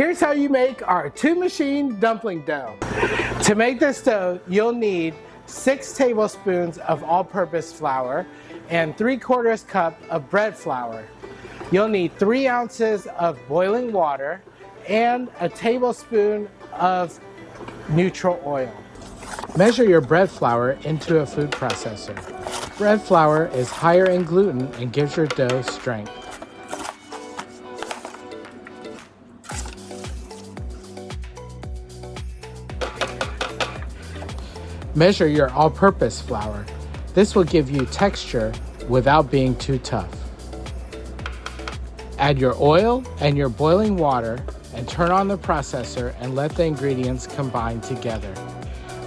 Here's how you make our 2-machine dumpling dough. To make this dough, you'll need 6 tablespoons of all-purpose flour and 3/4 cup of bread flour. You'll need 3 ounces of boiling water and a tablespoon of neutral oil. Measure your bread flour into a food processor. Bread flour is higher in gluten and gives your dough strength. Measure your all-purpose flour. This will give you texture without being too tough. Add your oil and your boiling water and turn on the processor and let the ingredients combine together.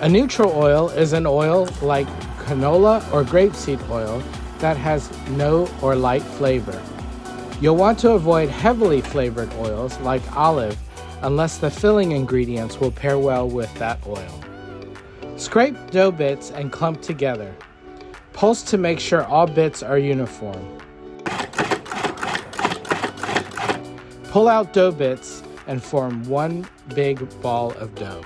A neutral oil is an oil like canola or grapeseed oil that has no or light flavor. You'll want to avoid heavily flavored oils like olive unless the filling ingredients will pair well with that oil. Scrape dough bits and clump together. Pulse to make sure all bits are uniform. Pull out dough bits and form one big ball of dough.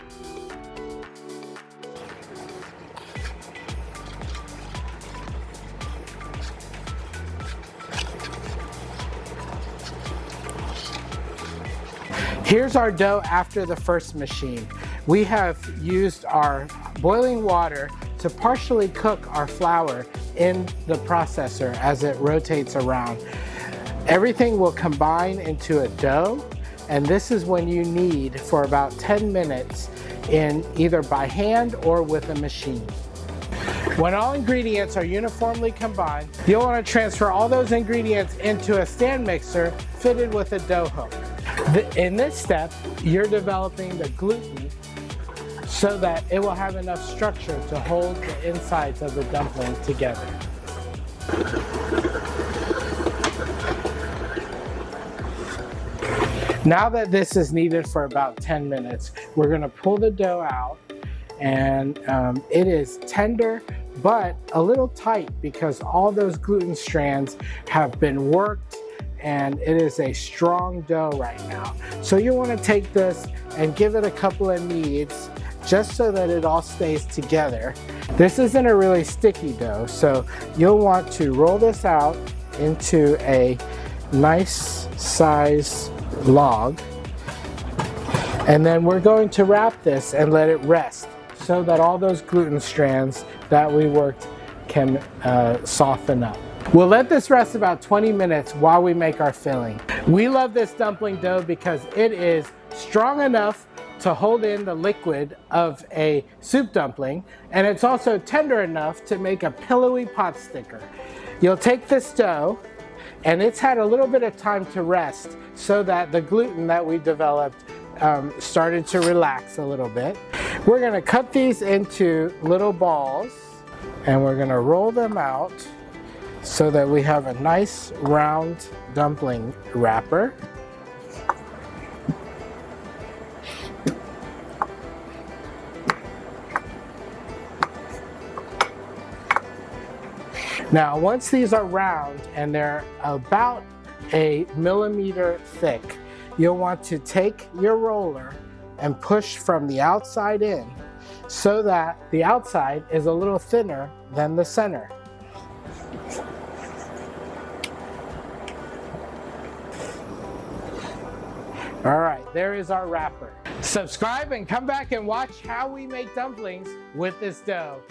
Here's our dough after the first machine. We have used our boiling water to partially cook our flour in the processor as it rotates around. Everything will combine into a dough, and this is when you knead for about 10 minutes in either by hand or with a machine. When all ingredients are uniformly combined, you'll want to transfer all those ingredients into a stand mixer fitted with a dough hook. In this step, you're developing the gluten so that it will have enough structure to hold the insides of the dumpling together. Now that this is kneaded for about 10 minutes, we're going to pull the dough out, and it is tender but a little tight because all those gluten strands have been worked, and it is a strong dough right now. So you want to take this and give it a couple of kneads just so that it all stays together. This isn't a really sticky dough, so you'll want to roll this out into a nice size log, and then we're going to wrap this and let it rest so that all those gluten strands that we worked can soften up. We'll let this rest about 20 minutes while we make our filling. We love this dumpling dough because it is strong enough to hold in the liquid of a soup dumpling, and it's also tender enough to make a pillowy pot sticker. You'll take this dough, and it's had a little bit of time to rest so that the gluten that we developed started to relax a little bit. We're going to cut these into little balls, and we're going to roll them out so that we have a nice round dumpling wrapper. Now, once these are round and they're about a millimeter thick, you'll want to take your roller and push from the outside in so that the outside is a little thinner than the center. All right, there is our wrapper. Subscribe and come back and watch how we make dumplings with this dough.